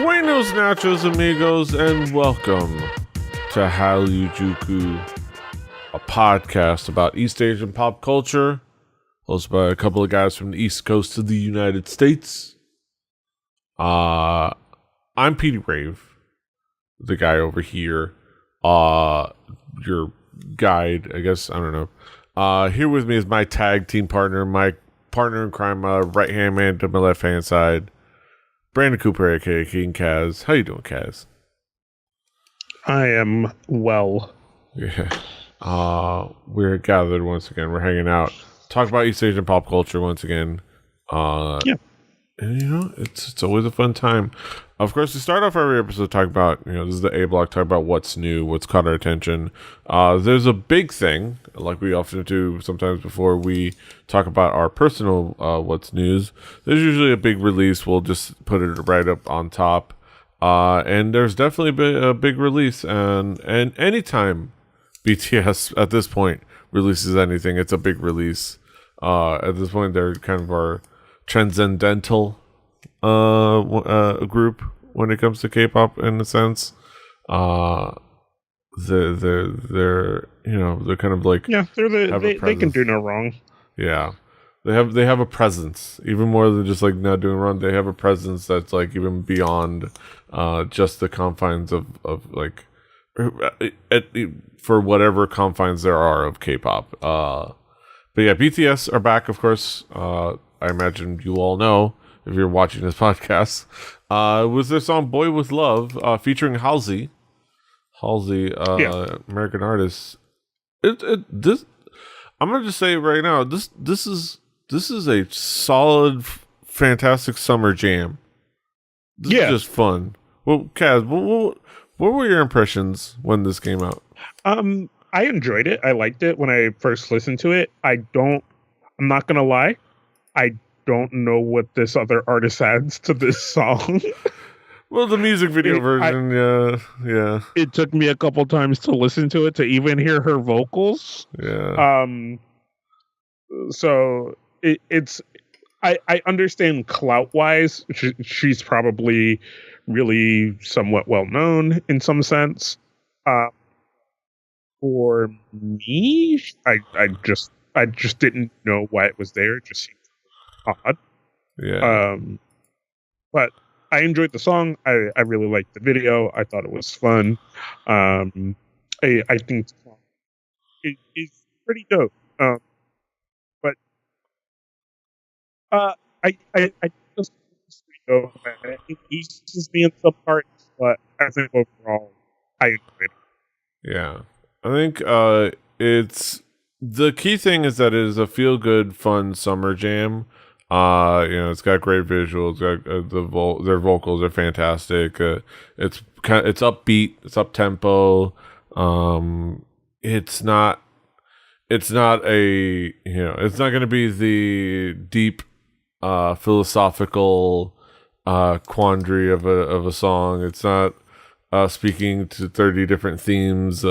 Buenos nachos, amigos, and welcome to Hallyujuku, a podcast about East Asian pop culture, hosted by a couple of guys from the East Coast of the United States. I'm Petey Rave, the guy over here, your guide, I guess, I don't know. Here with me is my tag team partner, my partner in crime, right-hand man to my left-hand side, Brandon Cooper, aka King Kaz. How you doing, Kaz? I am well. Yeah. We're gathered once again. We're hanging out. Talk about East Asian pop culture once again. Yeah. And you know, it's always a fun time. Of course, we start off every episode talking about, this is the A block, talk about what's new, what's caught our attention. There's a big thing, like we often do sometimes before we talk about our personal what's news. There's usually a big release. We'll just put it right up on top. And there's definitely a big release. And anytime BTS at this point releases anything, it's a big release. At this point, they're kind of our transcendental group when it comes to K-pop in a sense. They're kind of like, yeah, they can do no wrong. Yeah, they have a presence even more than just like not doing wrong. They have a presence that's like even beyond just the confines of like for whatever confines there are of K-pop. But yeah, BTS are back, of course. I imagine you all know if you're watching this podcast. Was their song "Boy with Love" featuring Halsey, American artist. This I'm gonna just say right now. This is a solid, fantastic summer jam. This is just fun. Well, Kaz, what were your impressions when this came out? I enjoyed it. I liked it when I first listened to it. I'm not gonna lie. I don't know what this other artist adds to this song. Well, the music video version, yeah. It took me a couple times to listen to it to even hear her vocals. Yeah. So it's I understand clout wise, she's probably really somewhat well known in some sense. For me, I just didn't know why it was there. It just seemed odd. Yeah. But I enjoyed the song. I really liked the video. I thought it was fun. I think it is pretty dope. But I just pretty dope. It uses me in some parts, but I think overall I enjoyed it. Yeah. I think it's the key thing is that it is a feel good, fun summer jam. It's got great visuals. Their vocals are fantastic. It's upbeat. It's up tempo. It's not it's not going to be the deep philosophical quandary of a song. It's not speaking to 30 different themes.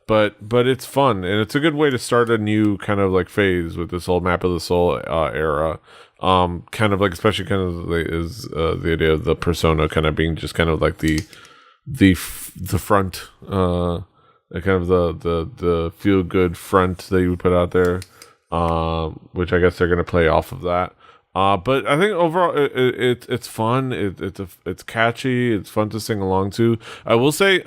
But it's fun, and it's a good way to start a new kind of like phase with this whole Map of the Soul era. Kind of like, especially kind of is the idea of the persona kind of being just kind of like the front, kind of the feel good front that you put out there, which I guess they're gonna play off of that. But I think overall it's fun. It's catchy. It's fun to sing along to. I will say,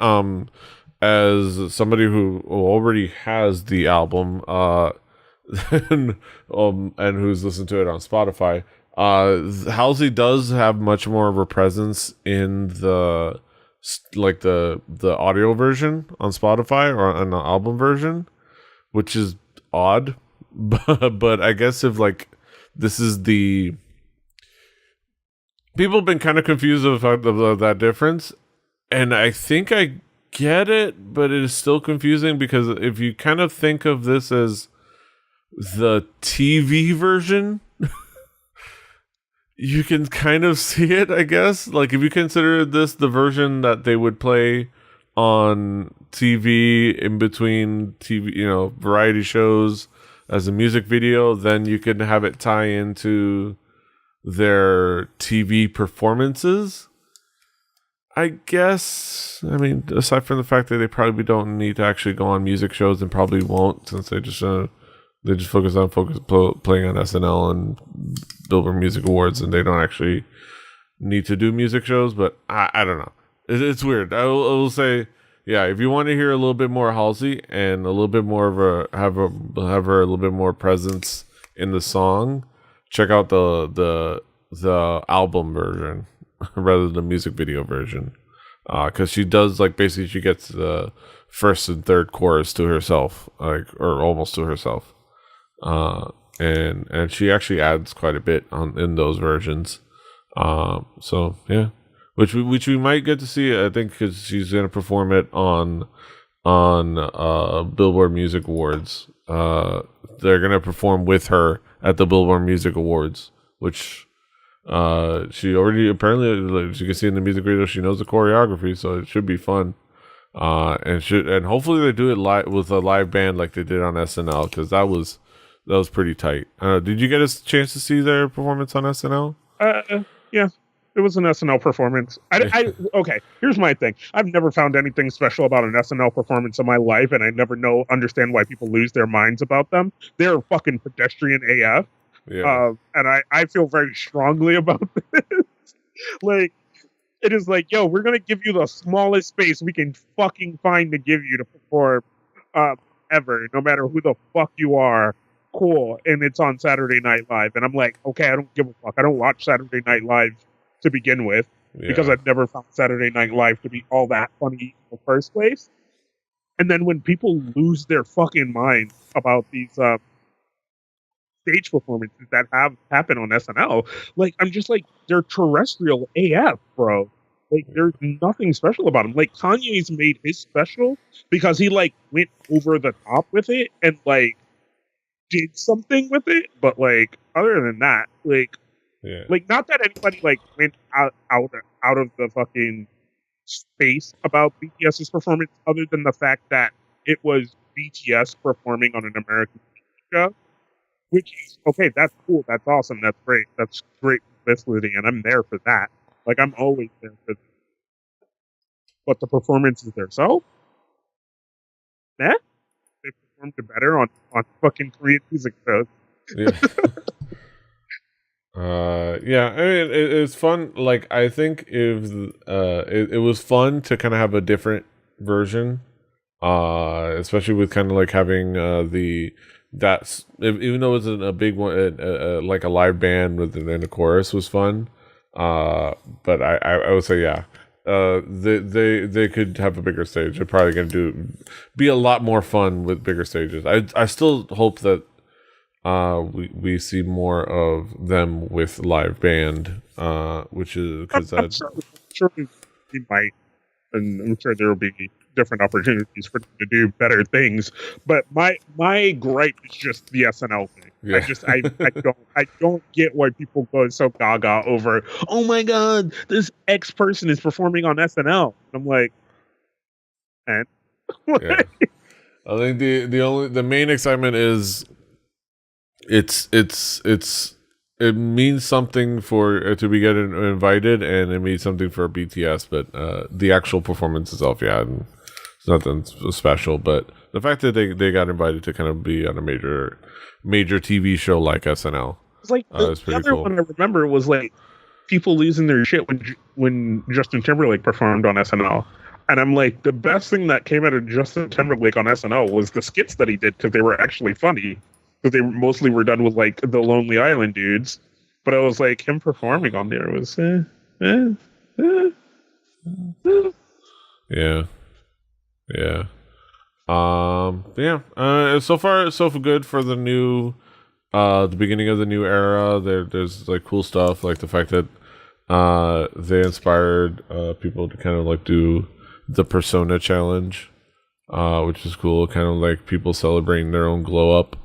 as somebody who already has the album, and who's listened to it on Spotify, Halsey does have much more of a presence in the audio version on Spotify or on the album version, which is odd. But I guess if like this is the people have been kind of confused of that difference, and I think I get it, but it is still confusing because if you kind of think of this as the TV version, you can kind of see it, I guess. Like if you consider this the version that they would play on TV in between TV, variety shows as a music video, then you can have it tie into their TV performances. I guess, I mean, aside from the fact that they probably don't need to actually go on music shows and probably won't, since they just focus on playing on SNL and Billboard Music Awards, and they don't actually need to do music shows. But I don't know. It's weird. I will say, yeah, if you want to hear a little bit more Halsey and a little bit more of have her a little bit more presence in the song, check out the album version rather than the music video version, because she does, like, basically she gets the first and third chorus to herself, like, or almost to herself, and she actually adds quite a bit in those versions. So yeah, which we might get to see, I think, because she's gonna perform it on Billboard Music Awards. They're gonna perform with her at the Billboard Music Awards, which she already, apparently, like you can see in the music video, she knows the choreography, so it should be fun. And hopefully they do it live with a live band like they did on SNL, because that was pretty tight. Did you get a chance to see their performance on SNL? Yeah, it was an SNL performance. Okay, here's my thing. I've never found anything special about an SNL performance in my life, and I never understand why people lose their minds about them. They're fucking pedestrian AF. Yeah. And I feel very strongly about this. Like, it is like, yo, we're gonna give you the smallest space we can fucking find to give you to perform ever, no matter who the fuck you are. Cool. And it's on Saturday Night Live. And I'm like, okay, I don't give a fuck. I don't watch Saturday Night Live to begin with, because I've never found Saturday Night Live to be all that funny in the first place. And then when people lose their fucking minds about these stage performances that have happened on SNL, like, I'm just like, they're terrestrial AF, bro. Like, there's nothing special about them. Like, Kanye's made his special because he, like, went over the top with it and, like, did something with it. But, like, other than that, like, not that anybody, like, went out of the fucking space about BTS's performance, other than the fact that it was BTS performing on an American show. Which is, okay, that's cool, that's awesome, that's great publicity, and I'm there for that. Like, I'm always there for that. But the performances themselves, they performed better on fucking Korean music shows. Yeah. Yeah, I mean, it's fun. Like, I think if it was fun to kind of have a different version, especially with kind of like having even though it wasn't a big one, like a live band and a chorus was fun. But I would say, yeah, they could have a bigger stage. They're probably going to be a lot more fun with bigger stages. I still hope that we see more of them with live band, which is because I'm sure we might, and I'm sure there will be different opportunities for them to do better things. But my gripe is just the SNL thing. Yeah. I don't get why people go so gaga over, oh my god, this X person is performing on SNL. I'm like, man. Yeah. I think the main excitement is it means something for to be getting invited, and it means something for BTS, but the actual performance itself, yeah, it's nothing special. But the fact that they got invited to kind of be on a major TV show like SNL, it's like the other cool. one I remember was like people losing their shit when Justin Timberlake performed on SNL. And I'm like, the best thing that came out of Justin Timberlake on SNL was the skits that he did, because they were actually funny. Because they mostly were done with, like, the Lonely Island dudes. But I was like, him performing on there was, Yeah. Yeah. So far, so good for the new, the beginning of the new era. There's, like, cool stuff, like the fact that they inspired people to kind of, like, do the Persona challenge, which is cool. Kind of like people celebrating their own glow up.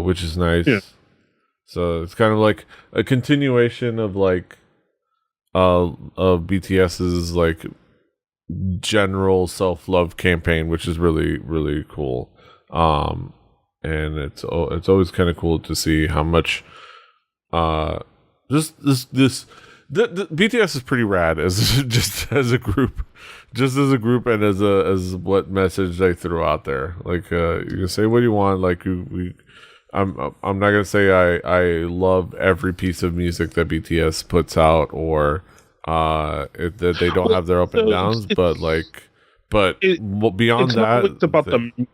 Which is nice. Yeah. So it's kind of like a continuation of like of BTS's like general self-love campaign, which is really, really cool. And it's always kind of cool to see how much just The BTS is pretty rad as just as a group, and as what message they threw out there. Like you can say what you want. Like I'm not gonna say I love every piece of music that BTS puts out, or that they don't have their up and downs, but beyond it's that, it's about the music.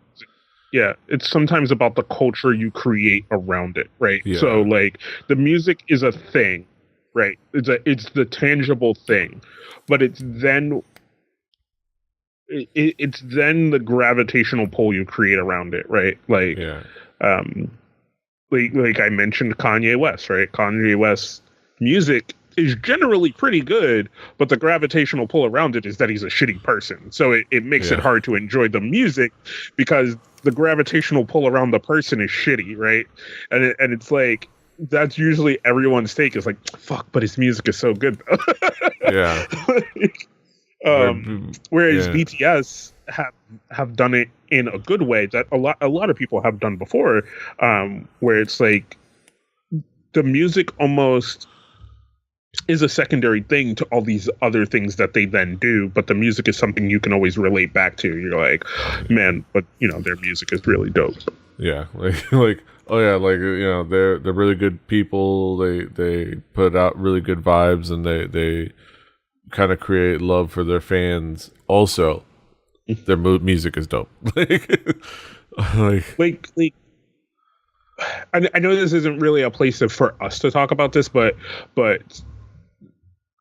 Yeah, it's sometimes about the culture you create around it, right? Yeah. So like the music is a thing, right? It's the tangible thing, but it's then it's then the gravitational pull you create around it, right? Like yeah. Like I mentioned Kanye West, right? Kanye West's music is generally pretty good, but the gravitational pull around it is that he's a shitty person. So it makes it hard to enjoy the music because the gravitational pull around the person is shitty, right? And it's like that's usually everyone's take is like, fuck, but his music is so good though. Yeah. Whereas BTS have done it in a good way that a lot of people have done before, where it's like the music almost is a secondary thing to all these other things that they then do, but the music is something you can always relate back to. You're like, man, but their music is really dope. Yeah, like oh yeah, like they're really good people. They put out really good vibes, and they kind of create love for their fans. Also, their music is dope. like I know this isn't really a place for us to talk about this, but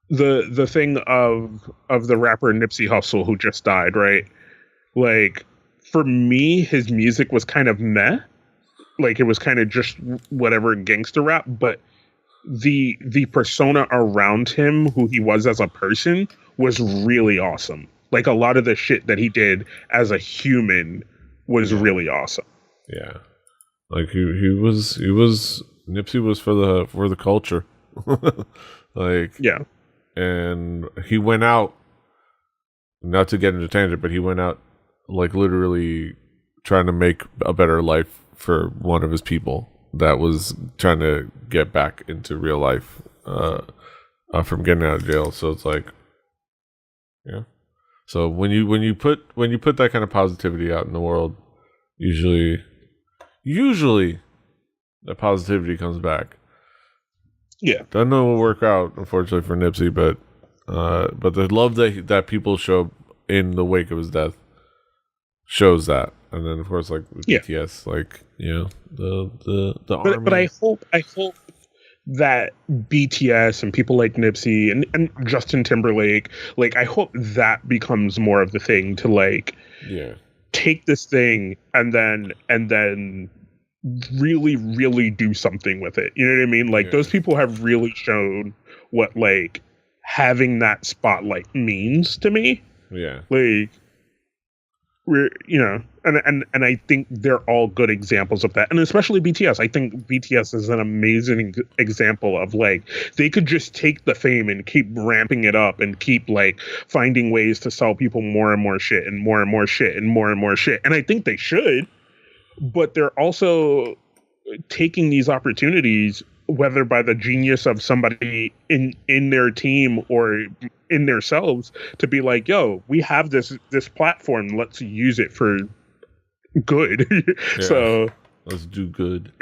the thing of the rapper Nipsey Hussle who just died, right? Like for me, his music was kind of meh. Like it was kind of just whatever gangster rap, but the persona around him, who he was as a person, was really awesome. Like a lot of the shit that he did as a human was really awesome. Yeah. Like Nipsey was for the culture. Like yeah. And he went out, not to get into tangent, but he went out like literally trying to make a better life for one of his people that was trying to get back into real life from getting out of jail. So it's like, yeah. So when you put that kind of positivity out in the world, usually the positivity comes back. Yeah, doesn't know will work out, unfortunately for Nipsey, but the love that people show in the wake of his death shows that. And then of course, like with BTS, like the army. But I hope that BTS and people like Nipsey and Justin Timberlake, like I hope that becomes more of the thing to like take this thing and then really, really do something with it. You know what I mean? Like those people have really shown what like having that spotlight means to me. Yeah. Like we're and I think they're all good examples of that. And especially BTS. I think BTS is an amazing example of like they could just take the fame and keep ramping it up and keep like finding ways to sell people more and more shit and more and more shit and more and more shit. And I think they should. But they're also taking these opportunities, whether by the genius of somebody in their team or in themselves, to be like, yo, we have this platform. Let's use it for good. So let's do good.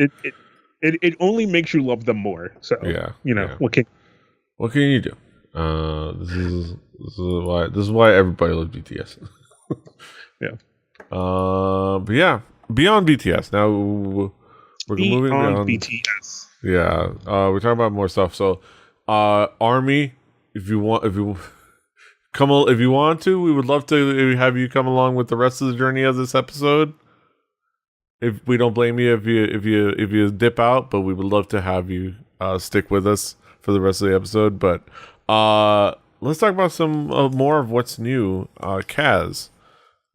It only makes you love them more. So what can you do? This is why everybody loves BTS. But yeah. Beyond BTS, now we're moving beyond BTS. Yeah, we're talking about more stuff. So, Army, if you want to, we would love to have you come along with the rest of the journey of this episode. If we don't blame you if you dip out, but we would love to have you stick with us for the rest of the episode. But let's talk about some more of what's new. Kaz.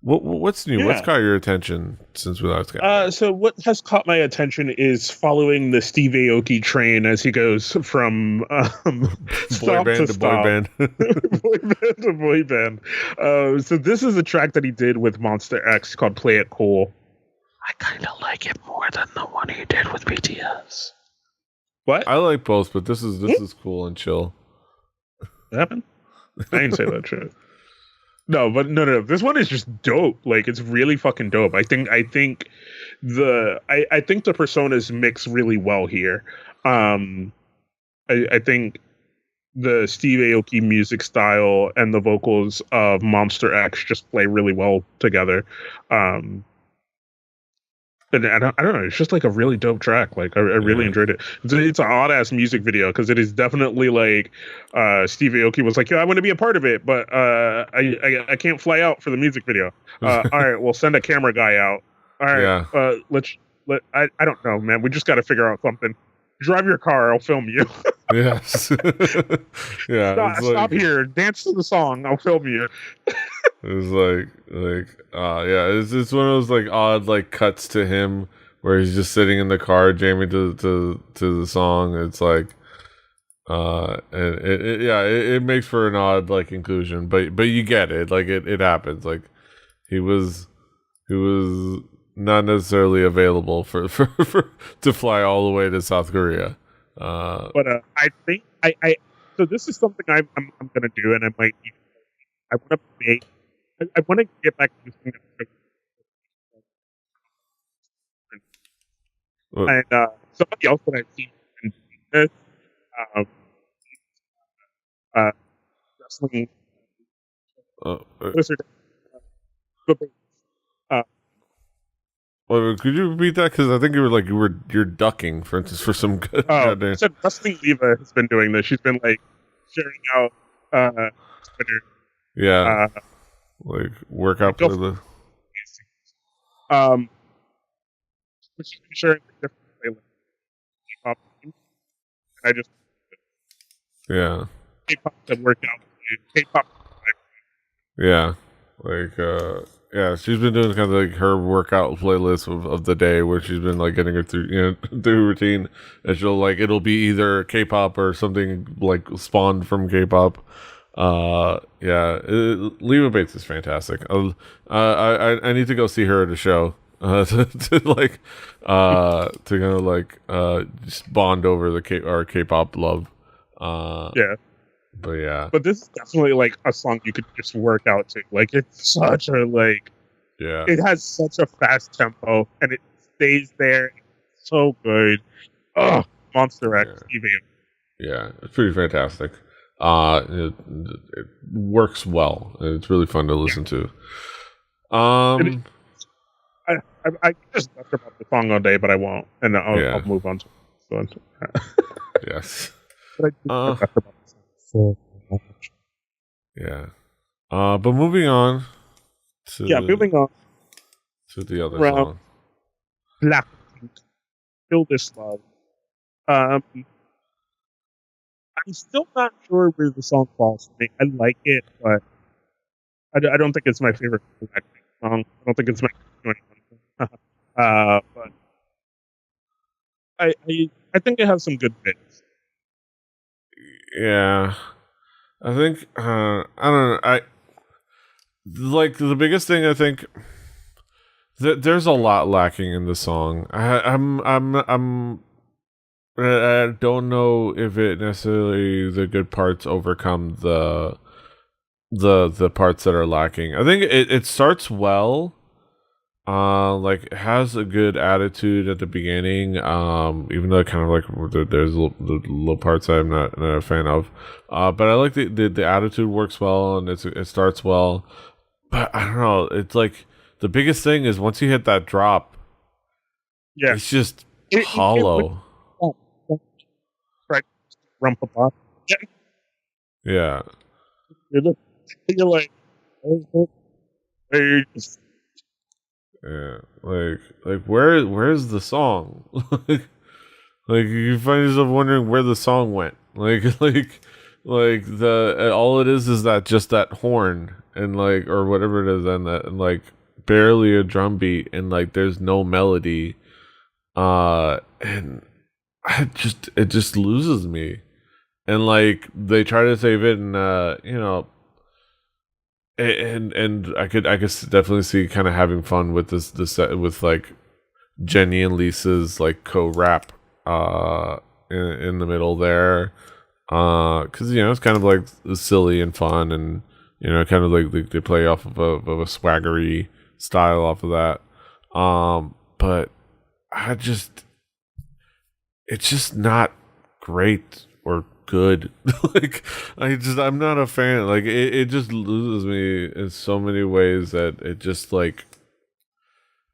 What's new? What's caught your attention since we last got? So what has caught my attention is following the Steve Aoki train as he goes from boy band to boy band, boy band to boy band. So this is a track that he did with Monsta X called "Play It Cool." I kind of like it more than the one he did with BTS. What? I like both, but this is cool and chill. What happened? I didn't say that shit. No, but no. This one is just dope. Like it's really fucking dope. I think the personas mix really well here. I think the Steve Aoki music style and the vocals of Monsta X just play really well together. And I don't know. It's just like a really dope track. Like I really enjoyed it. It's an odd ass music video because it is definitely like Steve Aoki was like, "Yeah, I want to be a part of it, but I can't fly out for the music video." All right, we'll send a camera guy out. All right, I don't know, man. We just got to figure out something. Drive your car. I'll film you. Yes. Yeah. Stop here. Dance to the song. I'll film you. It's it's one of those like odd like cuts to him where he's just sitting in the car jamming to the song. It's like it makes for an odd like inclusion, but you get it. Like it happens. Like he was not necessarily available for to fly all the way to South Korea. But I think I so this is something I'm gonna do, and I might need. I want to make. I want to get back to this thing. And somebody else that I've seen in this wrestling. Wizard. Well, could you repeat that? Because I think you're ducking for some good. I said Wrestling Leva has been doing this. She's been like sharing out Twitter. Yeah. Like workout playlist. She's been sharing different playlists. K-pop themes. And I just K-pop that workout. K-pop. Yeah. She's been doing kind of like her workout playlist of the day where she's been like getting her through through routine, and it'll be either K-pop or something like spawned from K-pop. Leva Bates is fantastic. I need to go see her at a show to kind of like just bond over our K-pop love. But this is definitely like a song you could just work out to. Like it's such a it has such a fast tempo and it stays there. It's so good. Oh, Monsta X TV. Yeah, it's pretty fantastic. It works well. It's really fun to listen to. I just talk about the song all day, but I won't, and I'll move on to this one. Yes. But I do talk about this so much. Yeah. But moving on to the other song. Blackpink, Feel This Love. I'm still not sure where the song falls for me. I like it, but I don't think it's my favorite Blackpink song. I don't think it's my favorite. But I think it has some good bits. Yeah, I think I don't know. I like the biggest thing. I think there's a lot lacking in the song. I don't know if it necessarily the good parts overcome the parts that are lacking. I think it starts well. It has a good attitude at the beginning. Even though kind of like there's the little parts I'm not a fan of. But I like the attitude works well and it starts well. But I don't know. It's like the biggest thing is once you hit that drop, it's just hollow. Right, Rumpapa. Yeah. You're like, yeah, like where's the song? like you find yourself wondering where the song went. Like the all it is that just that horn and like or whatever it is and like barely a drum beat and like there's no melody, and it just loses me. And like they try to save it and and I could definitely see kind of having fun with this with like Jenny and Lisa's like co-rap in the middle there. Because it's kind of like silly and fun, and kind of like they play off of a swaggery style off of that. But it's just not great or good. Like I'm not a fan. Like it just loses me in so many ways that it just like,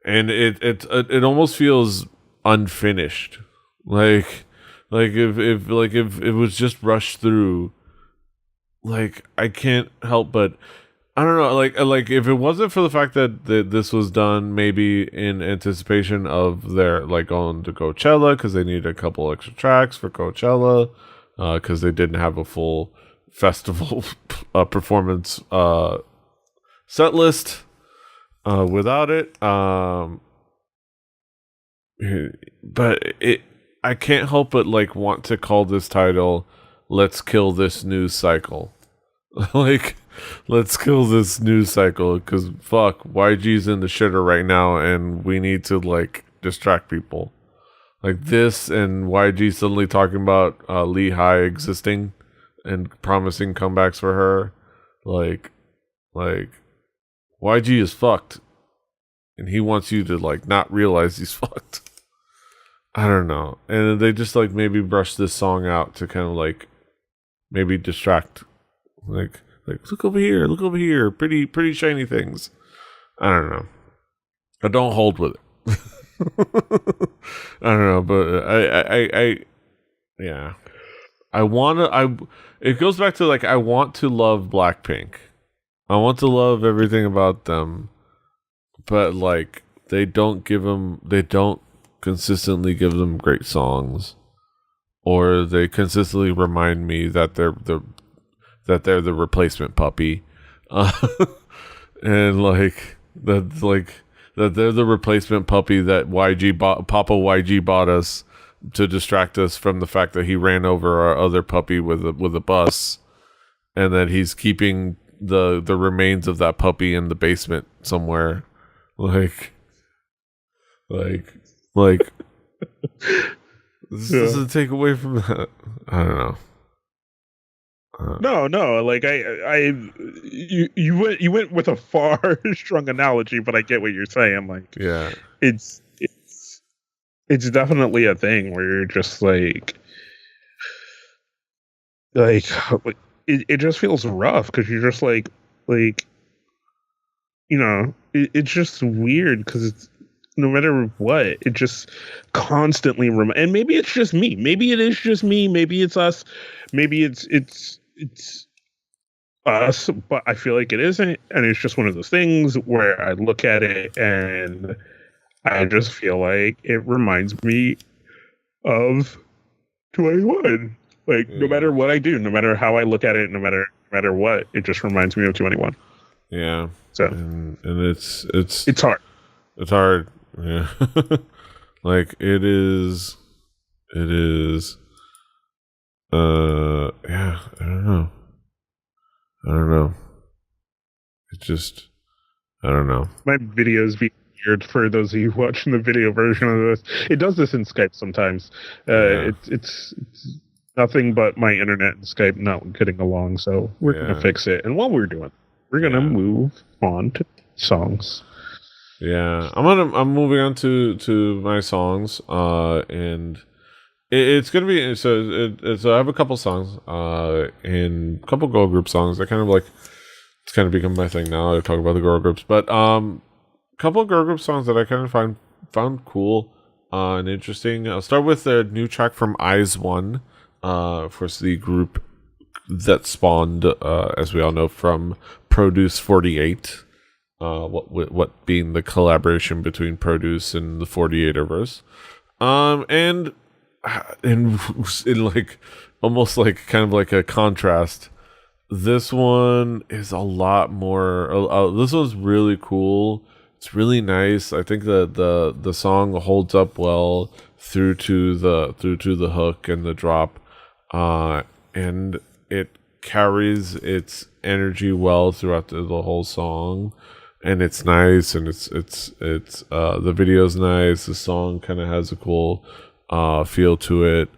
and it almost feels unfinished. If it was just rushed through, like I can't help but I don't know, like if it wasn't for the fact that this was done maybe in anticipation of their like going to Coachella because they need a couple extra tracks for Coachella, because they didn't have a full festival performance set list without it. But I can't help but like want to call this title "Let's Kill This News Cycle." Like, let's kill this news cycle because fuck, YG's in the shitter right now, and we need to like distract people. Like this, and YG suddenly talking about Lee High existing and promising comebacks for her. Like YG is fucked, and he wants you to like not realize he's fucked. I don't know, and they just like maybe brush this song out to kind of like maybe distract. Like look over here, pretty shiny things. I don't know. I don't hold with it. I don't know, but I yeah. It goes back to like I want to love Blackpink. I want to love everything about them, but like they don't consistently give them great songs, or they consistently remind me that they're the replacement puppy, and like that they're the replacement puppy that Papa YG bought us to distract us from the fact that he ran over our other puppy with a bus, and that he's keeping the remains of that puppy in the basement somewhere, like this doesn't take away from that. I don't know. No, like you went with a far strong analogy, but I get what you're saying. Like, yeah, it's definitely a thing where you're just like it just feels rough because you're just like it's just weird because it's no matter what, it just constantly and maybe it's just me, maybe it is just me, maybe it's us, maybe it's us, but I feel like it isn't, and it's just one of those things where I look at it and I just feel like it reminds me of 21. Like no matter what I do, no matter how I look at it, no matter what, it just reminds me of 21. Yeah. So and it's hard. It's hard. Yeah. Like it is. Yeah, I don't know. It just, I don't know. My videos be weird for those of you watching the video version of this. It does this in Skype sometimes. It's nothing but my internet and Skype not getting along, so we're gonna fix it. And while we're doing it, we're gonna move on to songs. Yeah, I'm moving on to my songs, and it's gonna be so I have a couple songs, and a couple girl group songs. I kind of like, it's kind of become my thing now. I talk about the girl groups, but a couple of girl group songs that I kind of found cool and interesting. I'll start with the new track from Eyes One, of course the group that spawned, as we all know, from Produce 48. What being the collaboration between Produce and the 48erverse, and in like almost like kind of like a contrast, this one is a lot more. This one's really cool. It's really nice. I think the song holds up well through to the hook and the drop, and it carries its energy well throughout the whole song. And it's nice, and it's the video's nice. The song kind of has a cool feel to it.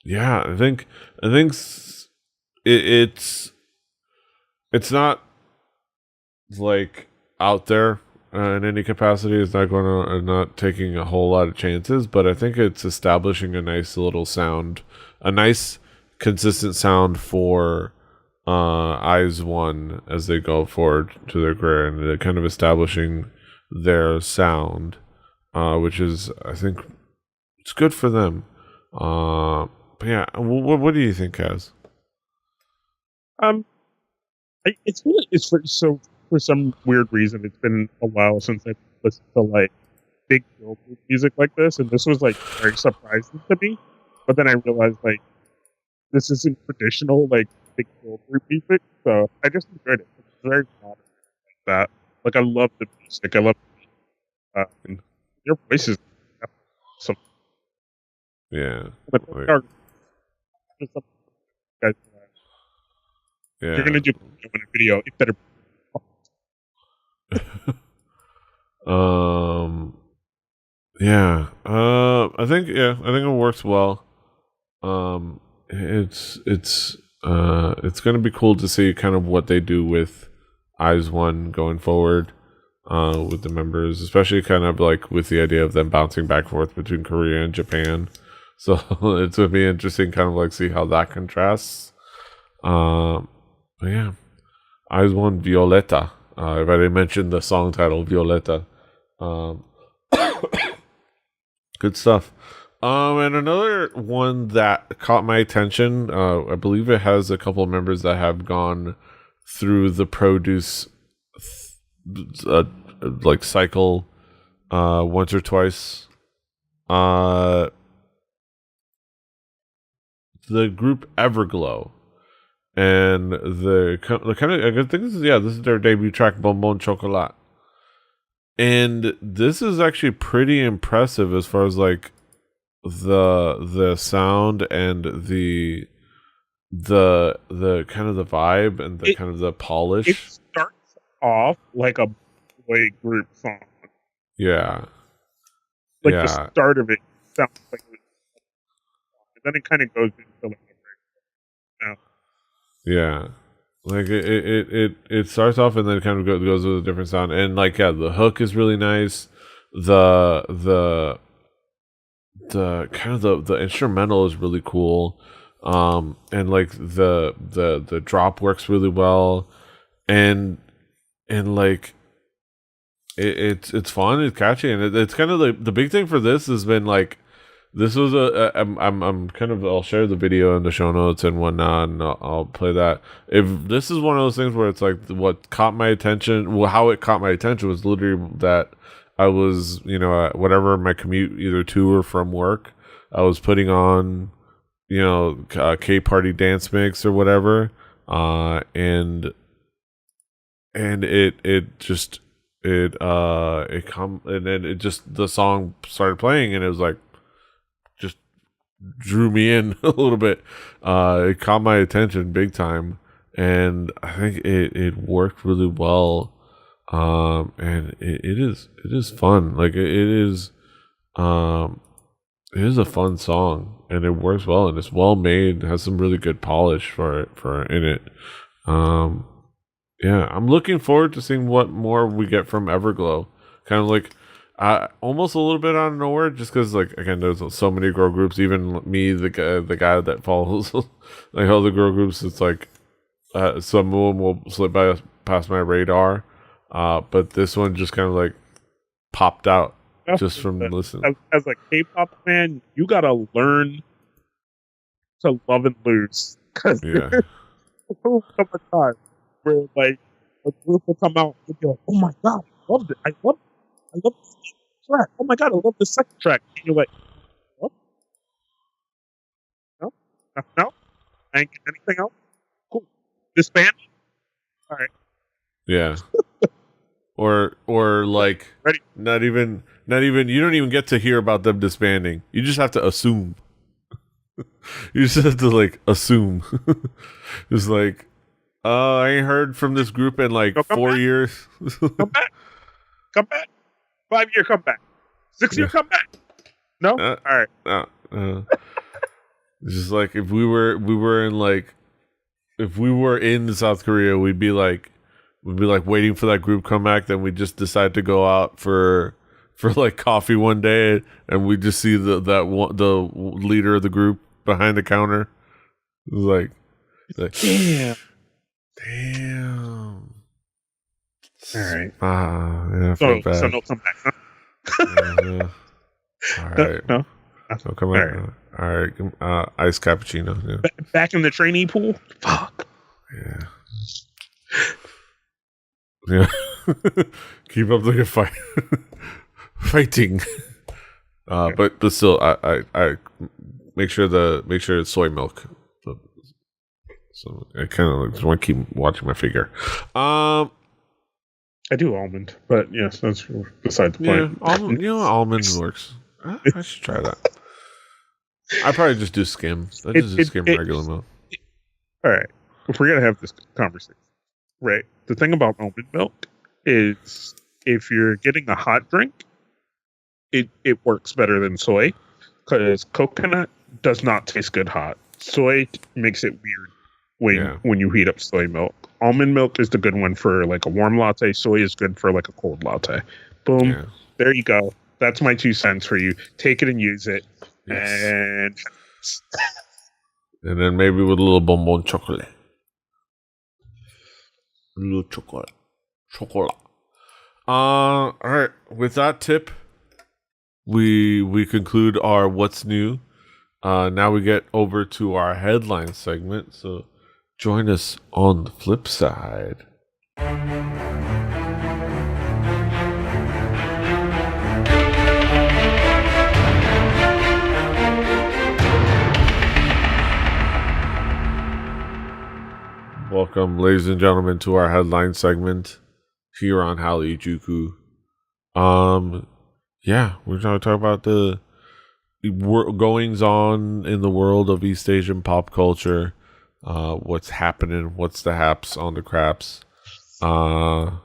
yeah, I think it's not like out there in any capacity. It's not going to not taking a whole lot of chances, but I think it's establishing a nice little sound, a nice consistent sound for Eyes One as they go forward to their career, and they're kind of establishing their sound, which is, I think, it's good for them. But yeah, what do you think, Kaz? Um, so for some weird reason, it's been a while since I listened to like big girl group music like this, and this was like very surprising to me. But then I realized like this isn't traditional like big girl group music, so I just enjoyed it. It's very modern like that. Like I love the music. I love and your voices. Some Yeah, but like, just some guys, if you're yeah. gonna do a video, it better. Um, yeah. I think it works well. It's gonna be cool to see kind of what they do with Eyes One going forward, with the members, especially kind of like with the idea of them bouncing back and forth between Korea and Japan. So it's gonna be interesting, kind of like see how that contrasts. But yeah, Eyes One Violeta. If I didn't mention the song title, Violeta. Um, Good stuff. And another one that caught my attention, I believe it has a couple of members that have gone through the produce uh, like cycle once or twice. Uh, the group Everglow, and the kind of, I think this is their debut track, Bonbon Chocolat. And this is actually pretty impressive as far as like the sound and the kind of the vibe and the It kind of the it polish. starts off like a boy group song. Yeah. Like the Yeah. start of it sounds like, and then it kind of goes into like a break. Yeah. Like it starts off and then it kind of goes with a different sound, and like, yeah, the hook is really nice. The kind of the instrumental is really cool. And like the drop works really well, and like it's fun, it's catchy, and it's kind of the big thing for this has been like, this was I'm kind of, I'll share the video in the show notes and whatnot, and I'll play that. If this is one of those things where it's like what caught my attention, well, how it caught my attention was literally that I was, whatever my commute either to or from work, I was putting on, K party dance mix or whatever, and it just and then it just, the song started playing, and it was like, just drew me in a little bit. It caught my attention big time, and I think it worked really well. And it is fun. Like it is a fun song, and it works well, and it's well made. It has some really good polish for in it. Um, yeah, I'm looking forward to seeing what more we get from Everglow. Kind of like, almost a little bit out of nowhere, just because, like, again, there's so many girl groups. Even me, the guy that follows like all the girl groups, it's like, some of them will slip past my radar. But this one just kind of like popped out just from listening. As a K-pop fan, you gotta learn to love and lose, because Yeah, there's come a time where like a group will come out and be like, "Oh my god, I loved it! I love this track! Oh my god, I love the second track!" And you're like, "What? No, no, I ain't getting anything else. Cool. This band, all right, yeah. Or like, ready." not even you don't even get to hear about them disbanding. You just have to assume. You just have to like assume. It's like, I ain't heard from this group in like No, come 4 years. come back, 5-year comeback, 6-year Yeah. comeback. No, Uh, all right. uh, uh. It's just like if we were in like if we were in South Korea, we'd be like waiting for that group come back. Then we just decide to go out for like coffee one day, and we just see the leader of the group behind the counter. It was like damn. All right. Yeah, I feel bad. So no come back. Huh? Yeah. All right. No. So come on. All right. Ice cappuccino. Yeah. Back in the trainee pool. Fuck. Yeah. Yeah. Keep up the good fight. Fighting. But still, I make sure it's soy milk. So I kind of just want to keep watching my figure. I do almond, but yes, that's beside the point. Yeah, almond works. I should try that. I probably just do skim. I just do skim regular milk. All right, if we're gonna have this conversation, right? The thing about almond milk is if you're getting a hot drink, it works better than soy because coconut does not taste good hot. Soy makes it weird when you heat up soy milk. Almond milk is the good one for like a warm latte. Soy is good for like a cold latte. Boom. Yeah. There you go. That's my 2 cents for you. Take it and use it. Yes. And then maybe with a little bonbon chocolate. A little chocolate. All right. With that tip, we conclude our what's new. Now we get over to our headline segment. So join us on the flip side. Welcome, ladies and gentlemen, to our headline segment here on Hallyujuku. Yeah, we're going to talk about the goings on in the world of East Asian pop culture. What's happening? What's the haps on the craps? Yeah,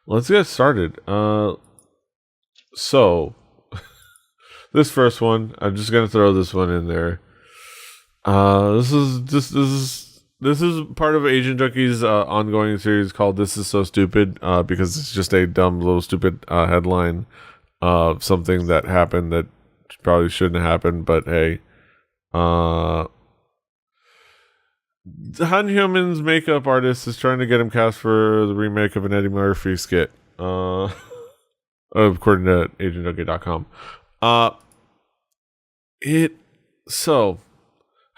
let's get started. So this first one, I'm just gonna throw this one in there. This is part of Asian Junkie's ongoing series called "This Is So Stupid" because it's just a dumb little stupid headline of something that happened that probably shouldn't have happened. But hey, Han Hyomin's makeup artist is trying to get him cast for the remake of an Eddie Murphy skit, according to AgentJunkie.com.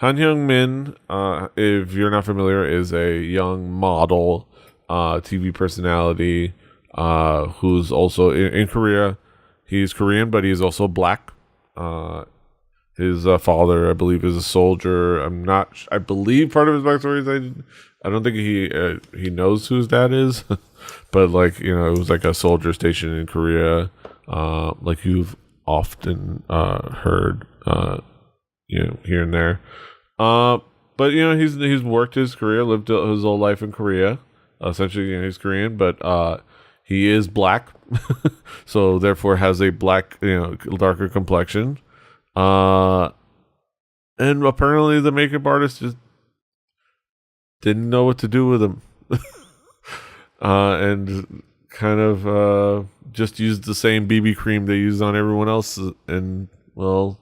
Han Hyung-min, if you're not familiar, is a young model, TV personality, who's also in Korea. He's Korean, but he's also black. His father, I believe, is a soldier. I believe part of his backstory is I don't think he knows who his dad is, but like, you know, it was like a soldier stationed in Korea, like you've often heard, you know, here and there. But you know, he's worked his career, lived his whole life in Korea. Essentially, you know, he's Korean, but he is black, so therefore has a black, you know, darker complexion. And apparently the makeup artist just didn't know what to do with him, and kind of just used the same BB cream they used on everyone else, and well,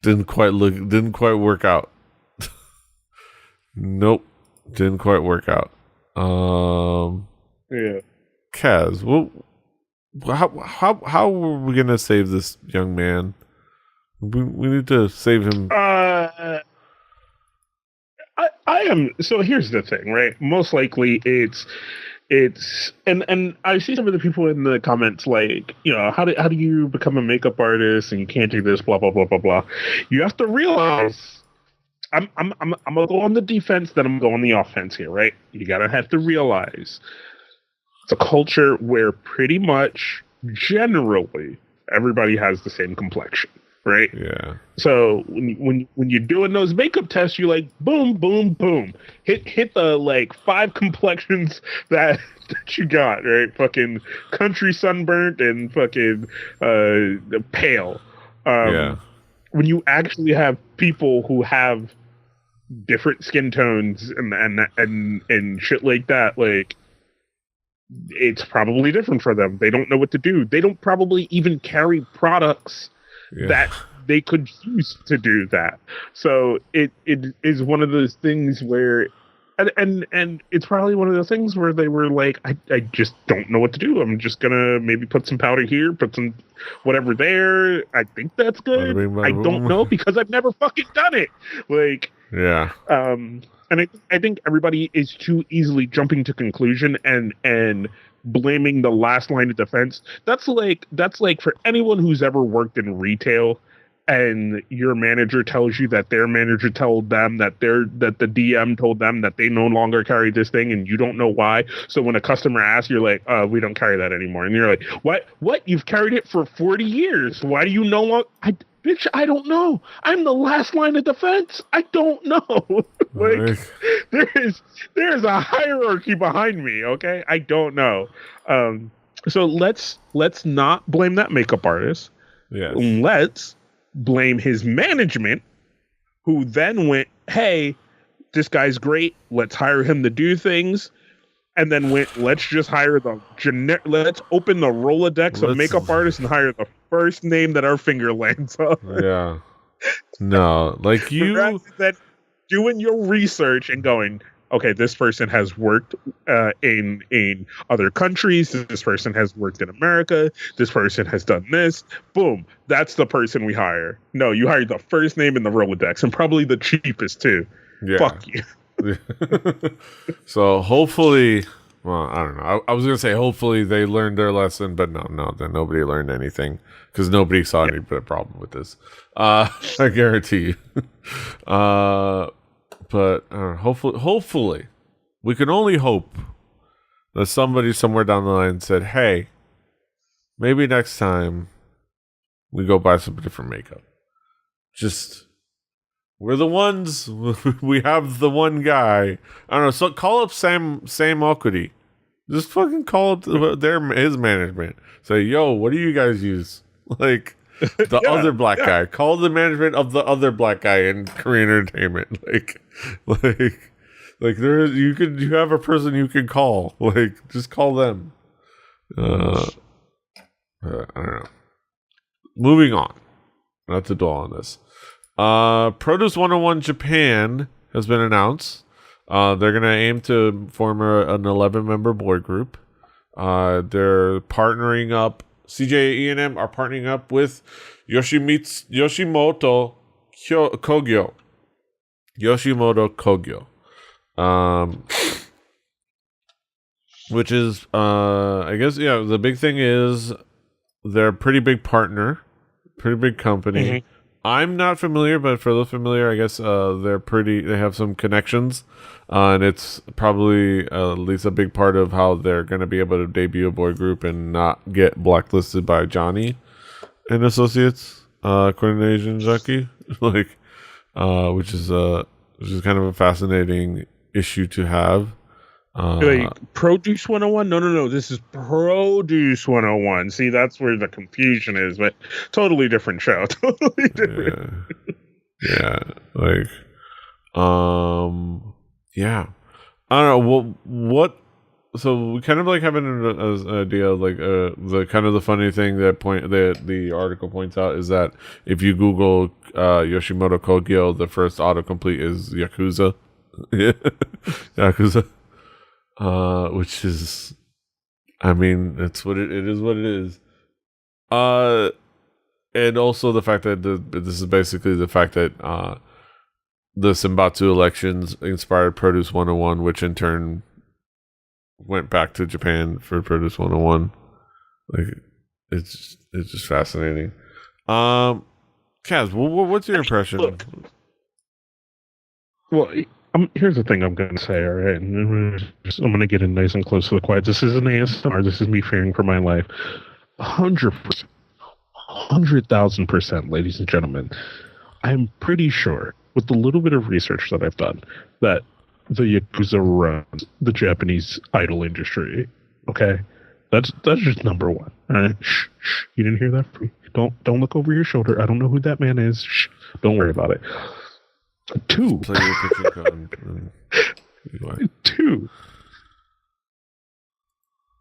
didn't quite work out. Nope, didn't quite work out. Yeah, Kaz, well, how are we gonna save this young man? We need to save him. I am. So here's the thing, right? Most likely it's and I see some of the people in the comments like, you know, how do you become a makeup artist and you can't do this, blah blah blah blah blah. You have to realize I'm gonna go on the defense, then I'm going on the offense here, right? You gotta have to realize it's a culture where pretty much generally everybody has the same complexion. Right. Yeah. So when you're doing those makeup tests, you're like, boom, boom, boom, hit the like 5 complexions that you got, right? Fucking country sunburnt and fucking pale. Yeah. when you actually have people who have different skin tones and shit like that, like, it's probably different for them. They don't know what to do. They don't probably even carry products that they could use to do that. So it is one of those things where, and it's probably one of the things where they were like, I just don't know what to do. I'm just gonna maybe put some powder here, put some whatever there. I think that's good. I don't know because I've never fucking done it. Like, yeah. And I think everybody is too easily jumping to conclusion and blaming the last line of defense. That's like for anyone who's ever worked in retail, and your manager tells you that their manager told them that the DM told them that they no longer carry this thing, and you don't know why. So when a customer asks, you're like, we don't carry that anymore. And you're like, what? You've carried it for 40 years. Why do you no longer? Bitch, I don't know. I'm the last line of defense. I don't know. Like, there is a hierarchy behind me. Okay, I don't know. So let's not blame that makeup artist. Yes. Let's blame his management, who then went, hey, this guy's great. Let's hire him to do things. And then went, let's just hire let's open the Rolodex of makeup artists and hire the first name that our finger lands on. Yeah. No, like you. Rather than doing your research and going, okay, this person has worked in other countries. This person has worked in America. This person has done this. Boom. That's the person we hire. No, you hired the first name in the Rolodex, and probably the cheapest too. Yeah. Fuck you. So hopefully, well, I don't know. I was gonna say hopefully they learned their lesson, but no, then nobody learned anything because nobody saw any problem with this. I guarantee you. But hopefully, we can only hope that somebody somewhere down the line said, "Hey, maybe next time we go buy some different makeup." Just. We're the ones. We have the one guy. I don't know. So call up Sam Okudi. Just fucking call up his management. Say, yo, what do you guys use? Like the other black guy. Call the management of the other black guy in Korean entertainment. Like there is. You have a person you can call. Like just call them. I don't know. Moving on. Not to dwell on this. Produce 101 Japan has been announced. They're going to aim to form an 11-member boy group. They're partnering up. CJ E&M are partnering up with Yoshimoto Kogyo. Yoshimoto Kogyo. Which is, I guess, the big thing is they're a pretty big partner, pretty big company. Mm-hmm. I'm not familiar, but for those familiar, I guess they have some connections, and it's probably at least a big part of how they're going to be able to debut a boy group and not get blacklisted by Johnny and Associates, according to Asian Zaki, which is kind of a fascinating issue to have. Produce 101? No. This is Produce 101. See, that's where the confusion is, but totally different show. Totally different. Yeah. Yeah. I don't know. What so we kind of have an idea of the kind of the funny thing that the article points out is that if you Google Yoshimoto Kogyo, the first autocomplete is Yakuza. Yakuza. Which is, I mean, it's what it is. What it is. And also the fact that this is basically the fact that the Senbatsu elections inspired Produce 101, which in turn went back to Japan for Produce 101. It's just fascinating. Kaz, what's your impression? Look, well. Here's the thing I'm going to say, all right? And I'm going to get in nice and close to the quiet. This isn't ASMR. This is me fearing for my life. 100%, 100,000%, ladies and gentlemen. I'm pretty sure, with the little bit of research that I've done, that the Yakuza runs the Japanese idol industry, okay? That's just number one. Shh, shh. You didn't hear that? Don't look over your shoulder. I don't know who that man is. Shh. Don't worry about it. Two. Play your pitching code. Two.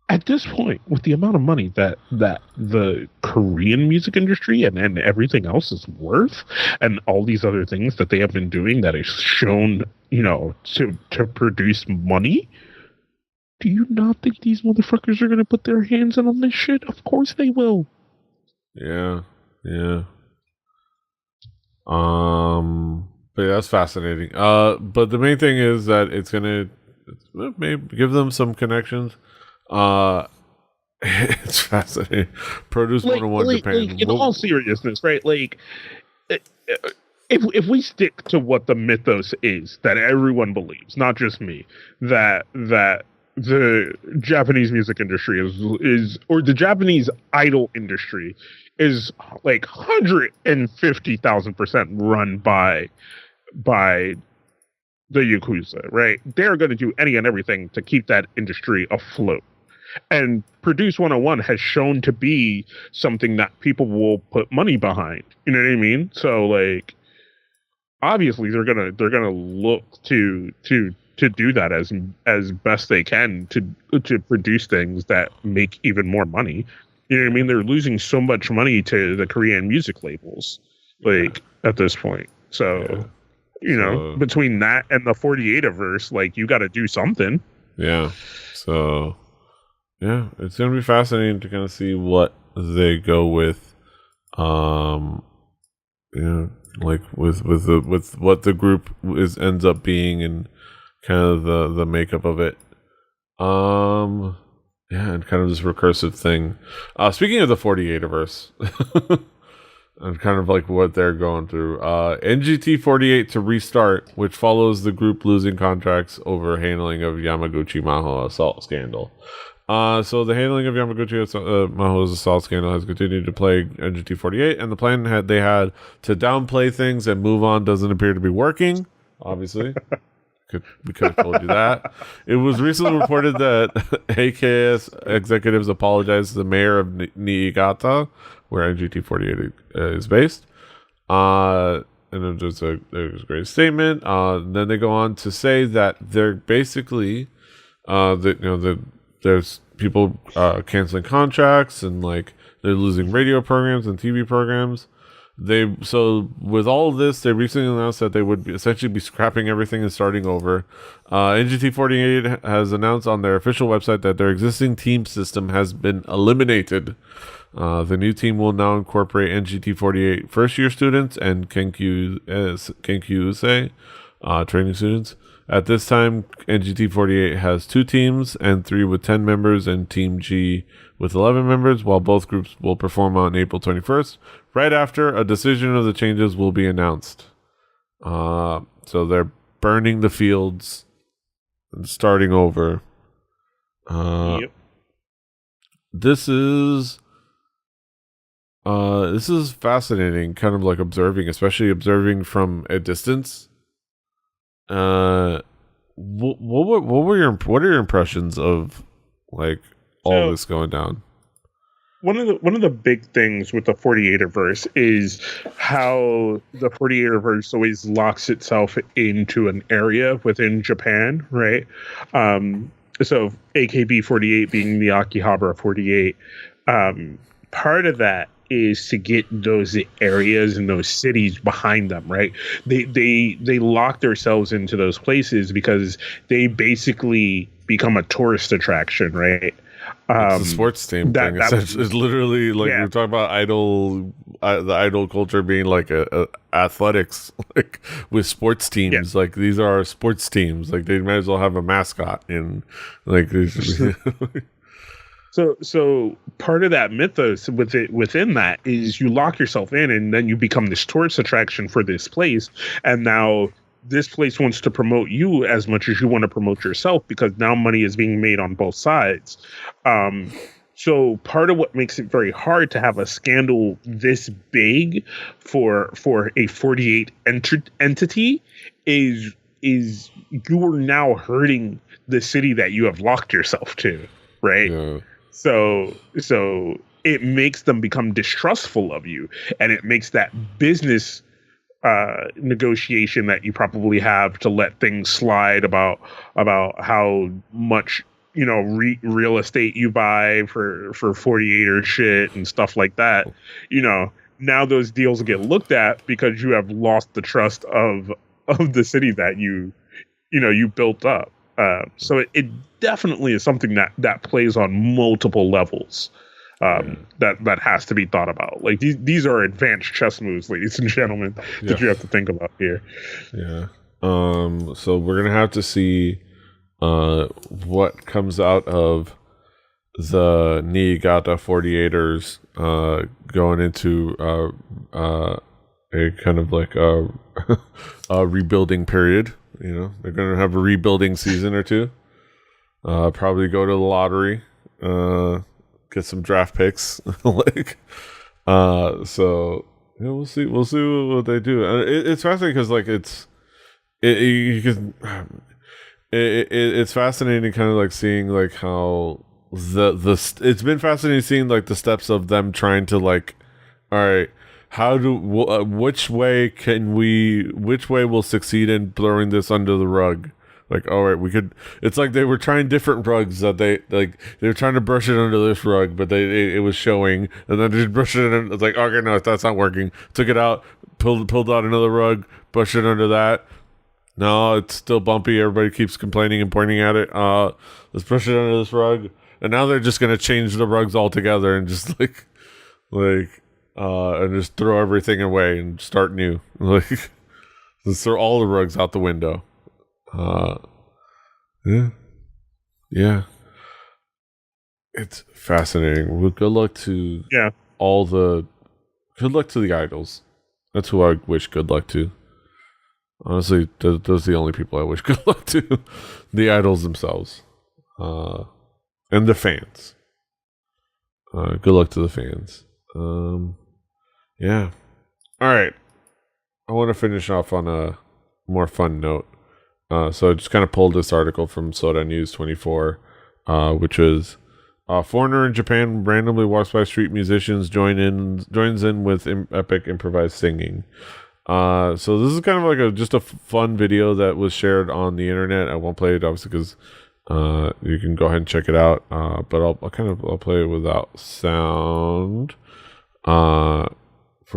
At this point, with the amount of money that the Korean music industry and everything else is worth, and all these other things that they have been doing that is shown, to produce money, do you not think these motherfuckers are going to put their hands in on this shit? Of course they will. Yeah. But yeah, that's fascinating. But the main thing is that it's gonna maybe give them some connections. It's fascinating. Produce 101 Japan. In all seriousness, right? Like, if we stick to what the mythos is that everyone believes, not just me, that the Japanese music industry is or the Japanese idol industry is like 150,000% run by the Yakuza, right? They're going to do any and everything to keep that industry afloat. And Produce 101 has shown to be something that people will put money behind. You know what I mean? So, like, obviously they're gonna look to do that as best they can to produce things that make even more money. You know what I mean? They're losing so much money to the Korean music labels, like, at this point. So, between that and the 48verse, like, you got to do something. Yeah. So, yeah, it's gonna be fascinating to kind of see what they go with. Like with what the group ends up being and kind of the makeup of it. Yeah, and kind of this recursive thing. Speaking of the 48verse, and kind of like what they're going through. NGT48 to restart, which follows the group losing contracts over handling of Yamaguchi Maho assault scandal. So the handling of Yamaguchi Maho's assault scandal has continued to plague NGT48, and the plan they had to downplay things and move on doesn't appear to be working. Obviously, we could have told you that. It was recently reported that AKS executives apologized to the mayor of Niigata, where NGT48 is based. And there's a great statement. Then they go on to say that they're basically there's people canceling contracts and like they're losing radio programs and TV programs. So with all of this, they recently announced that they would essentially be scrapping everything and starting over. NGT48 has announced on their official website that their existing team system has been eliminated. The new team will now incorporate NGT48 first-year students and Kenkyusei training students. At this time, NGT48 has 2 teams and 3 with 10 members and Team G with 11 members, while both groups will perform on April 21st. Right after, a decision of the changes will be announced. So they're burning the fields and starting over. Yep. This is fascinating, kind of like especially observing from a distance. What are your impressions of like all this going down? One of the big things with the 48verse is how the 48verse always locks itself into an area within Japan, right? So AKB48 being the Akihabara 48, part of that is to get those areas and those cities behind them, right? They lock themselves into those places because they basically become a tourist attraction, right? It's a sports team thing. It's literally like we're talking about the idol culture being like a athletics, like with sports teams. Yeah. Like these are sports teams. Like they might as well have a mascot in like. So part of that mythos within that is you lock yourself in and then you become this tourist attraction for this place. And now this place wants to promote you as much as you want to promote yourself because now money is being made on both sides. So part of what makes it very hard to have a scandal this big for a 48 entity is you are now hurting the city that you have locked yourself to, right? Yeah. So it makes them become distrustful of you, and it makes that business negotiation that you probably have to let things slide about how much real estate you buy for 48er shit and stuff like that. Now those deals get looked at because you have lost the trust of the city that you built up. So it definitely is something that plays on multiple levels. That has to be thought about. Like these are advanced chess moves, ladies and gentlemen, that you have to think about here. Yeah. So we're gonna have to see what comes out of the Niigata 48ers going into a kind of like a rebuilding period. They're gonna have a rebuilding season or two. Probably go to the lottery. Get some draft picks. So we'll see what they do. It's fascinating because it's fascinating kind of like seeing like how it's been fascinating seeing like the steps of them trying to like, all right, which way will succeed in throwing this under the rug. Like, all right, it's like they were trying different rugs that they were trying to brush it under this rug, but it was showing, and then just brush it in. It's like, okay, no, that's not working. Took it out, pulled out another rug, brushed it under that. No, it's still bumpy. Everybody keeps complaining and pointing at it. Let's brush it under this rug. And now they're just gonna change the rugs altogether and just and just throw everything away and start new. Like, let's throw all the rugs out the window. Yeah. It's fascinating. Well, good luck to good luck to the idols. That's who I wish good luck to. Honestly, those are the only people I wish good luck to. The idols themselves. And the fans. Good luck to the fans. Yeah. All right. I want to finish off on a more fun note. So I just kind of pulled this article from Soda News 24, which was foreigner in Japan randomly walks by street musicians, joins in with epic improvised singing. So this is kind of like just a fun video that was shared on the internet. I won't play it obviously because you can go ahead and check it out. But I'll play it without sound for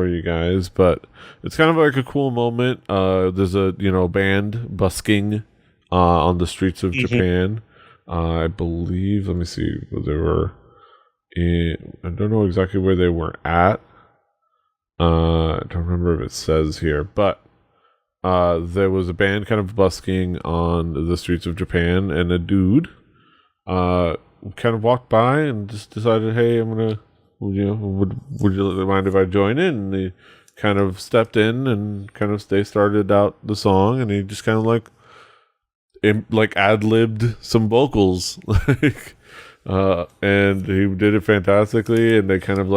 you guys. But it's kind of like a cool moment. There's a band busking on the streets of Japan. I believe. Let me see. They were I don't know exactly where they were at. I don't remember if it says here, but there was a band kind of busking on the streets of Japan, and a dude kind of walked by and just decided, hey, I'm gonna, would you mind if I join in? And he kind of stepped in and they started out the song, and he just kind of like ad-libbed some vocals, and he did it fantastically, and they kind of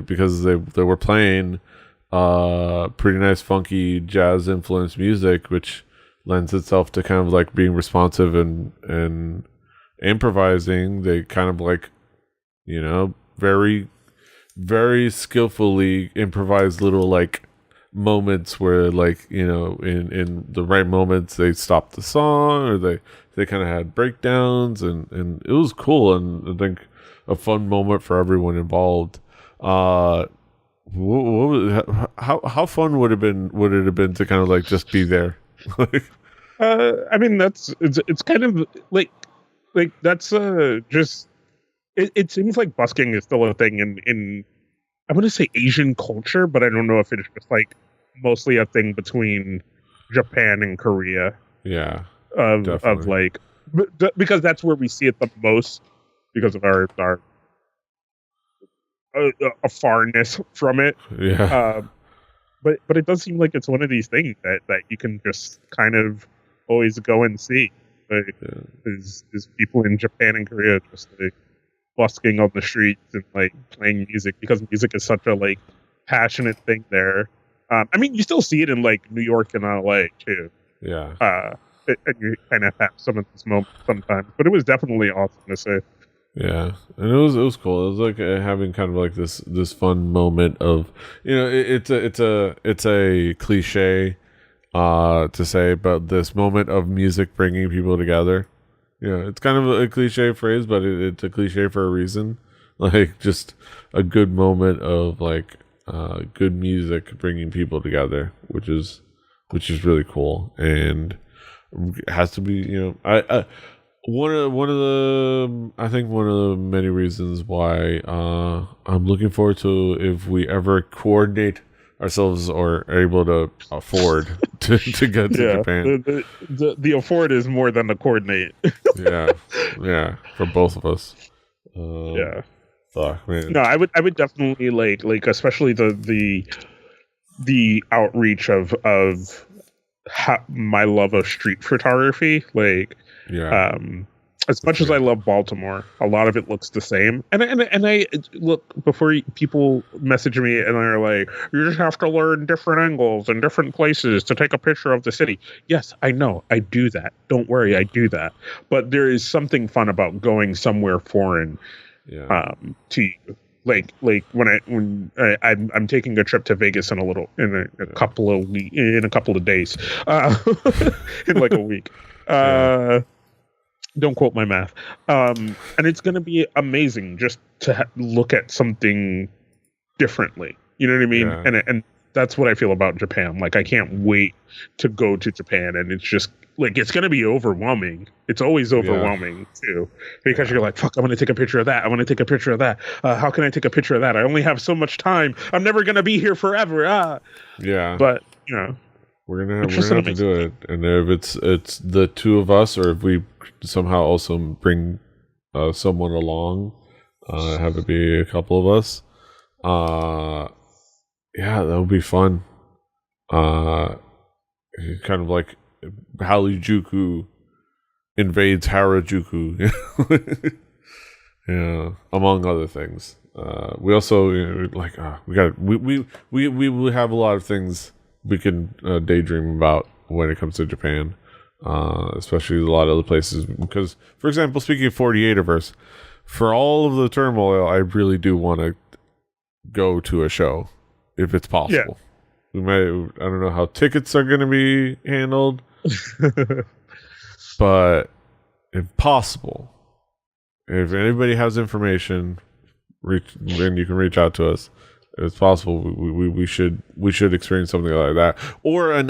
because they were playing pretty nice funky jazz influenced music, which lends itself to kind of like being responsive and improvising. They kind of very, very skillfully improvise little like moments where in the right moments they stopped the song, or they kind of had breakdowns, and it was cool, and I think a fun moment for everyone involved. How fun would it have been to kind of like just be there? I mean, it's kind of like that's just it seems like busking is still a thing in I want to say Asian culture, but I don't know if it's just like mostly a thing between Japan and Korea. Yeah, of like, because that's where we see it the most because of our farness from it. Yeah. But it does seem like it's one of these things that you can just kind of always go and see. Like, is people in Japan and Korea just like busking on the streets and like playing music, because music is such a like passionate thing there. I mean, you still see it in like New York and LA too. Yeah. And you kind of have some of these moments sometimes, but it was definitely awesome to see. Yeah, and it was cool. It was like having kind of like this fun moment of, it's a cliche to say, but this moment of music bringing people together. Yeah, it's kind of a cliche phrase, but it's a cliche for a reason. Like just a good moment of like good music bringing people together, which is really cool, and it has to be, I one of the I think one of the many reasons why I'm looking forward to if we ever coordinate ourselves or are able to afford to get to Yeah, Japan. the afford is more than the coordinate. Yeah, yeah, for both of us. Yeah. Fuck, man. No, I would definitely like especially the outreach of my love of street photography. Like, Yeah, as much as I love Baltimore, a lot of it looks the same. And I look, before people message me and they're like, you just have to learn different angles and different places to take a picture of the city. Yes, I know, I do that. Don't worry, I do that. But there is something fun about going somewhere foreign, yeah, to you. Like I'm taking a trip to Vegas in a couple of days, in like a week. yeah, Don't quote my math. And it's going to be amazing just to look at something differently. You know what I mean? yeah, And that's what I feel about Japan. Like, I can't wait to go to Japan, and it's just like it's going to be overwhelming. It's always yeah, overwhelming too, because yeah, you're like, "Fuck, I want to take a picture of that. I want to take a picture of that. How can I take a picture of that? I only have so much time. I'm never going to be here forever." yeah. But it's We're just gonna an have to amazing do thing. it, and if it's the two of us, or if we somehow also bring someone along, have it be a couple of us. Uh, yeah, that would be fun. Uh, kind of like Hallyujuku invades Harajuku. Yeah, among other things. We also, like, we will have a lot of things we can daydream about when it comes to Japan, especially a lot of the places. Because, for example, speaking of 48verse, for all of the turmoil, I really do want to go to a show if it's Yeah. possible. We might, I don't know how tickets are going to be handled, but if possible, if anybody has information, and you can reach out to us. If it's possible, we should experience something like that, or at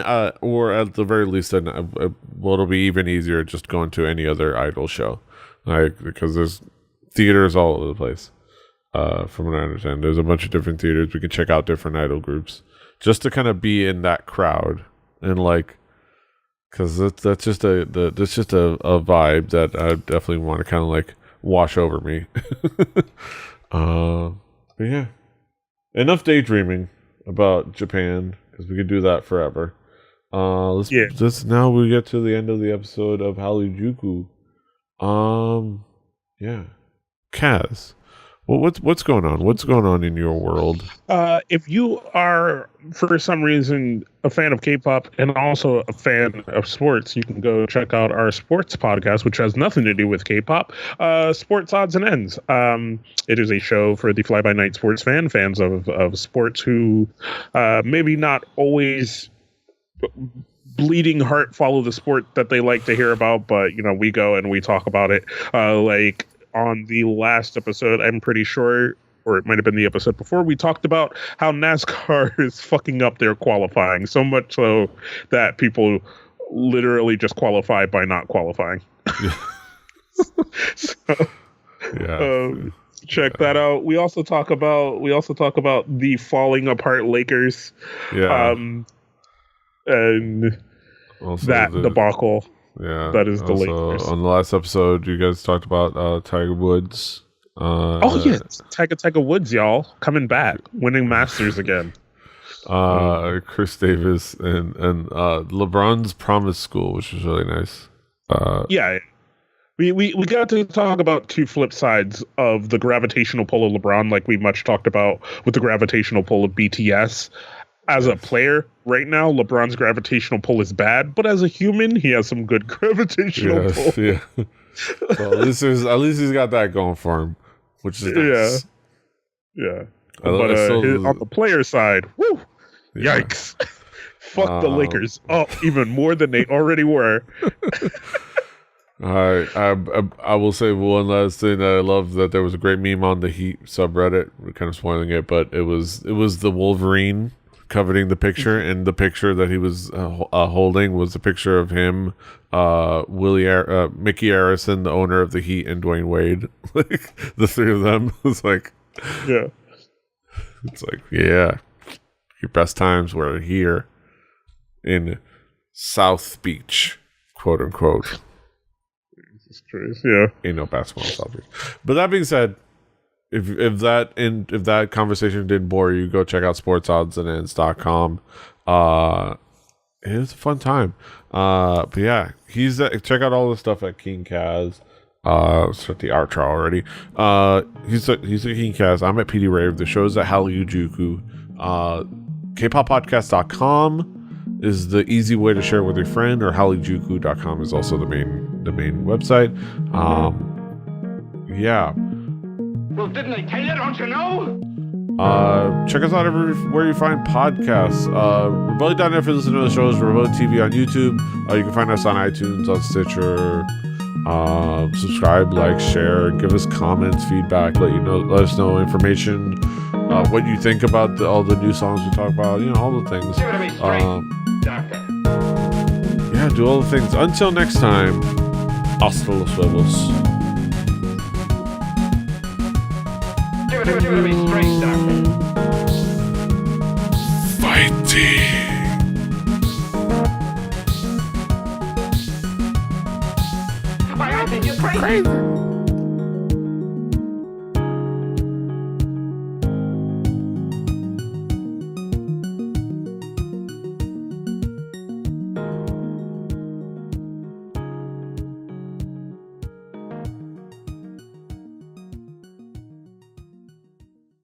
the very least, well, it'll be even easier just going to any other idol show, like, because there's theaters all over the place. From what I understand, there's a bunch of different theaters. We can check out different idol groups just to kind of be in that crowd, and like, because that's just a vibe that I definitely want to kind of like wash over me. But yeah, enough daydreaming about Japan, because we could do that forever. Yeah. Let's now we get to the end of the episode of Hallyujuku. Yeah, Kaz, what's going on? What's going on in your world? If you are, for some reason, a fan of K-pop and also a fan of sports, you can go check out our sports podcast, which has nothing to do with K-pop. Sports Odds and Ends. It is a show for the fly-by-night sports fans of sports who maybe not always bleeding heart follow the sport that they like to hear about, but we go and we talk about it. Like on the last episode, I'm pretty sure, or it might have been the episode before, we talked about how NASCAR is fucking up their qualifying, so much so that people literally just qualify by not qualifying. So, Yeah, check that out. We also talk about the falling apart Lakers, yeah. and Also, that debacle yeah. that is the Also, Lakers. on the last episode, you guys talked about Tiger Woods. Oh yeah, Tiger Woods, y'all, coming back, winning Masters again. Chris Davis and LeBron's Promise School, which was really nice. Yeah, we got to talk about two flip sides of the gravitational pull of LeBron, like we much talked about with the gravitational pull of BTS. As a player, right now, LeBron's gravitational pull is bad, but as a human, he has some good gravitational pull. Yeah. So at least he's got that going for him, which is nice. Yeah. I But still- on the player side, whoo, Yeah. yikes. Fuck the Lakers. Oh, even more than they already were. All right, I will say one last thing that I love, that there was a great meme on the Heat subreddit. We're kind of spoiling it, but it was the Wolverine coveting the picture, and the picture that he was holding was a picture of him, Mickey Arison, the owner of the Heat, and Dwayne Wade, like the three of them. It's like, Yeah. it's like, yeah, your best times were here in South Beach, quote unquote. Jesus Christ, yeah. Ain't no basketball in South Beach. But that being said, if that conversation didn't bore you, go check out sportsoddsands.com. It's a fun time. But yeah, check out all the stuff at King Kaz. Start the outro already. He's at King Kaz. I'm at PD Rave. The show's at Hallyujuku. Kpoppodcast.com is the easy way to share with your friend, or Hallyujuku.com is also the main website. Yeah. Well, didn't I tell you? Don't you know? Check us out everywhere you find podcasts. Rebellion.net if you listen to the shows. Rebellion TV on YouTube. You can find us on iTunes, on Stitcher. Subscribe, like, share, give us comments, feedback. Let us know information. What you think about all the new songs we talk about. All the things. Give it to me straight, Doctor. Yeah, do all the things. Until next time, hasta los huevos. Give it to me straight, Doctor. Fighting. Why, I think you're crazy.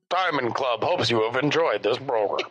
Diamond Club hopes you have enjoyed this program.